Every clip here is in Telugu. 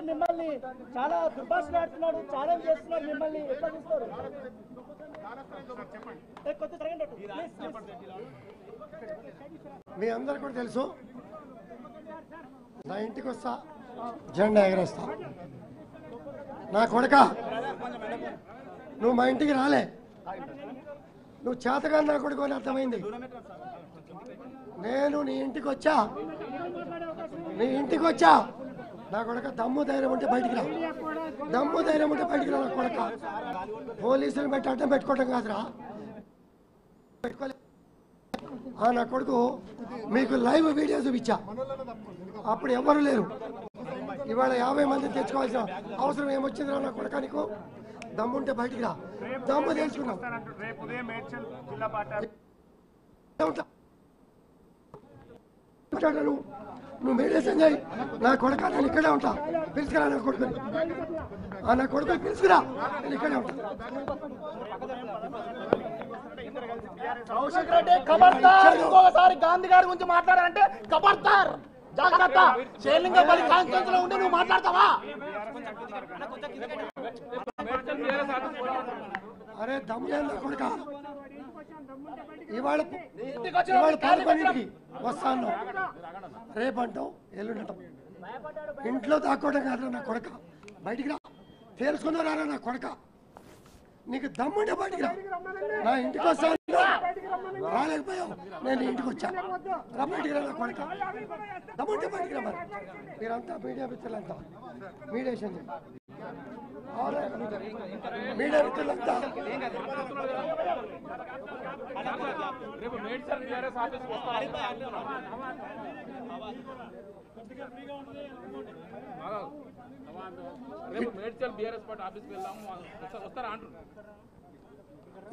మిమ్మల్ని చాలా దుర్భాషలు ఆడుతున్నాడు, ఛాలెంజ్ చేస్తున్నాడు, మిమ్మల్ని ఎట్లా చూస్తారు? మీ అందరు కూడా తెలుసు, నా ఇంటికి వస్తా జెండా ఎగరేస్తా. నా కొడుక, నువ్వు మా ఇంటికి రాలే, నువ్వు చేతగా నా కొడుకు అని అర్థమైంది. నేను నీ ఇంటికి వచ్చా, నా కొడుక దమ్ము ధైర్యం ఉంటే బయటికి రా, దమ్ము ధైర్యం ఉంటే బయటికి రా. నా కొడుక పోలీసులు పెట్టి అడ్డం పెట్టుకోవటం కాదురా, పెట్టుకోలే. నా కొడుకు మీకు లైవ్ వీడియో చూపించా, అప్పుడు ఎవరు లేరు. ఇవాళ 50 మంది తెచ్చుకోవాల్సిన అవసరం ఏమొచ్చిందిరా నా కొడుక? నీకు దమ్ముంటే బయటికి రా, దమ్ము తెలుసుకున్నావు. నువ్వు మెడిటేషన్ చేయి, నా కొడుక నేను ఇక్కడే ఉంటా. పిలుచుకురా నా కొడుకుని, నా కొడుకుని పిలుచుకురా, నేను ఇక్కడే ఉంటా. కౌశిక్ రెడ్డి ఖబర్దార్, ఇంకొకసారి గాంధీ గారి గురించి మాట్లాడాలంటే ఖబర్దార్, జాగ్రత్త. షేర్లింగపల్లి కాన్స్టిట్యూన్సీ లో ఉండి నువ్వు మాట్లాడతావా? అరే దమ్ము లేదు కొడుక. ఇవాళ 11కి వస్తాను, రేపంటావు, ఎల్లుండటం. ఇంట్లో దాక్కోవడం కాదు నా కొడుక, బయటికి రా, తెలుసుకున్నారా నా కొడుక? నీకు దమ్ముంటే బయటికి రా. నా ఇంటికి వస్తాను, రాలేకపోయావు, నేను ఇంటికి వచ్చా, రా బయటికి రా నా కొడుక. దమ్ముంటే బయటికి రా. మరి మీరంతా మీడియా మిత్రులంతా మీడియేషన్ చేయండి. మీడియా మిత్రులంతా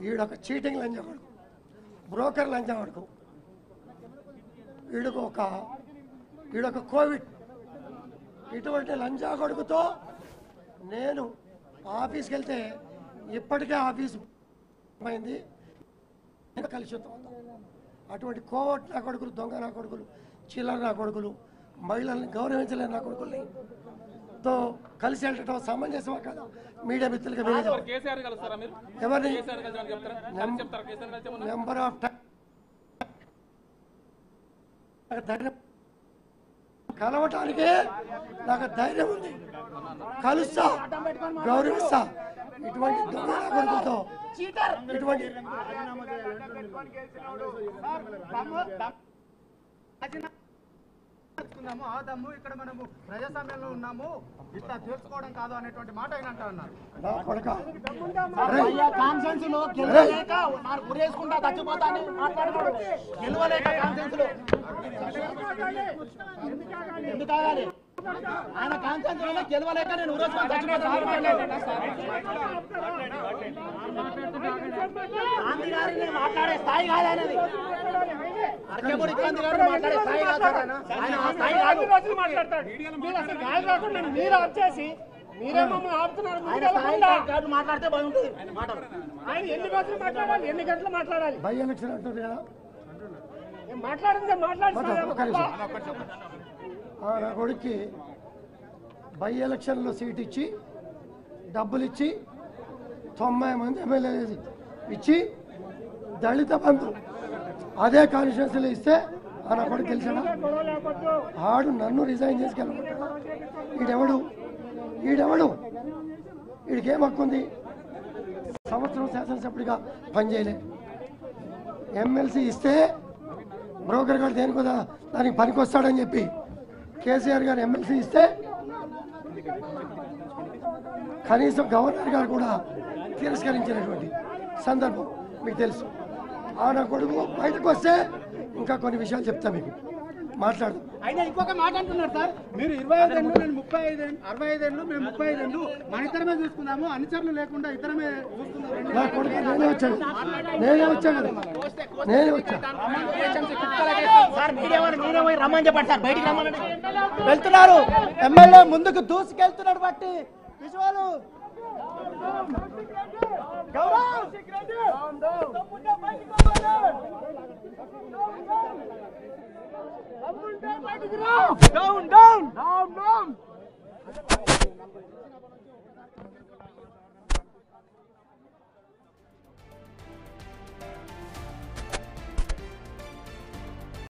ఈడొక చీటింగ్ లంచం కొడుకు, బ్రోకర్ లంచం కొడుకు, ఈడొక కోవిడ్. ఇటువంటి లంచా కొడుకుతో నేను ఆఫీస్కి వెళ్తే ఇప్పటికే ఆఫీసు అయింది, కలుషితం. అటువంటి కోవట్ నా కొడుకులు, దొంగ నా కొడుకులు, చిల్లర నా కొడుకులు, మహిళల్ని గౌరవించలేని నా కొడుకుల్ని తో కలిసి వెళ్ళటం సమంజసమా కదా? మీడియా మిత్రులుగా ఎవరిని నెంబర్ ఆఫ్ ధైర్యం కలవటానికే నాకు ధైర్యం ఉంది, కలుస్తా, గౌరవిస్తా. ఇటువంటి దొంగ నా కొడుకులతో ఇటువంటి ఆ దమ్ము ఇక్కడ మనము ప్రజాస్వామ్యంలో ఉన్నాము, ఇట్లా తెలుసుకోవడం కాదు అనేటువంటి మాట ఆయన అంటా ఉన్నారు. కాన్ఫరెన్స్ లో గెలవలేక ఉరేసుకుంటా చచ్చిపోతాను మాట్లాడుతున్నాడు. గెలవలేక కాన్ఫరెన్స్ లో ఎందుకు ఆగాలి? ఆయన కాన్ఫరెన్స్ లో గెలవలేక నేను ఉరేసుకొని చచ్చిపోతాను. గాంధీ గారిని మాట్లాడే స్థాయి కాదు అనేది. అరకేపూడి గాంధీ గారిని మాట్లాడే స్థాయి కాదు. ఆయన ఆ స్థాయి కాదు. మాట్లాడతాడు మీరు అసలు గాలి రాకుండా మీరు వచ్చేసి మీరే మమ్మల్ని ఆపుతున్నారు. మాట్లాడితే బాగుంటుంది. ఆయన ఎన్ని రోజులు మాట్లాడాలి, ఎన్ని గంటలు మాట్లాడాలి? బై ఎలక్షన్ అంటుంది కదా, మాట్లాడిందే మాట్లాడి. నా కొడుక్కి బై ఎలక్షన్లో సీట్ ఇచ్చి డబ్బులు ఇచ్చి 90 మంది ఎమ్మెల్యేలు ఇచ్చి దళిత బంధు అదే కాన్స్టిట్యూన్సీలో ఇస్తే నా కొడుకు గెలిచాడా? ఆడు నన్ను రిజైన్ చేసుకెళ్ళమంటాడా? ఈడెవడు? వీడికి ఏం హక్కు ఉంది? సంవత్సరం శాసనసభ్యుడిగా పనిచేయలే. ఎమ్మెల్సీ ఇస్తే బ్రోకర్ గారు దేనికి కూడా దానికి పనికి వస్తాడని చెప్పి కేసీఆర్ గారు ఎమ్మెల్సీ ఇస్తే కనీసం గవర్నర్ గారు కూడా తిరస్కరించినటువంటి సందర్భం మీకు తెలుసు. నా కొడుకు బయటకు వస్తే ఇంకా కొన్ని విషయాలు చెప్తా మీకు, మాట్లాడదాం. ఆయన ఇంకొక మాట అంటున్నారు సార్, మీరు 25 ఏళ్ళు, నేను 65 ఏళ్ళు, మేము 35 ఏళ్ళు, మన ఇద్దరమే చూసుకున్నాము, అనుచరులు లేకుండా ఇద్దరమే చూసుకున్నాము. నా కొడుకు నేనే వచ్చాను రమ్మని చెప్పండి సార్, బయటికి రమ్మని వెళ్తున్నారు. ఎమ్మెల్యే ముందుకు దూసుకెళ్తున్నాడు. బట్టి విజువల్ డౌన్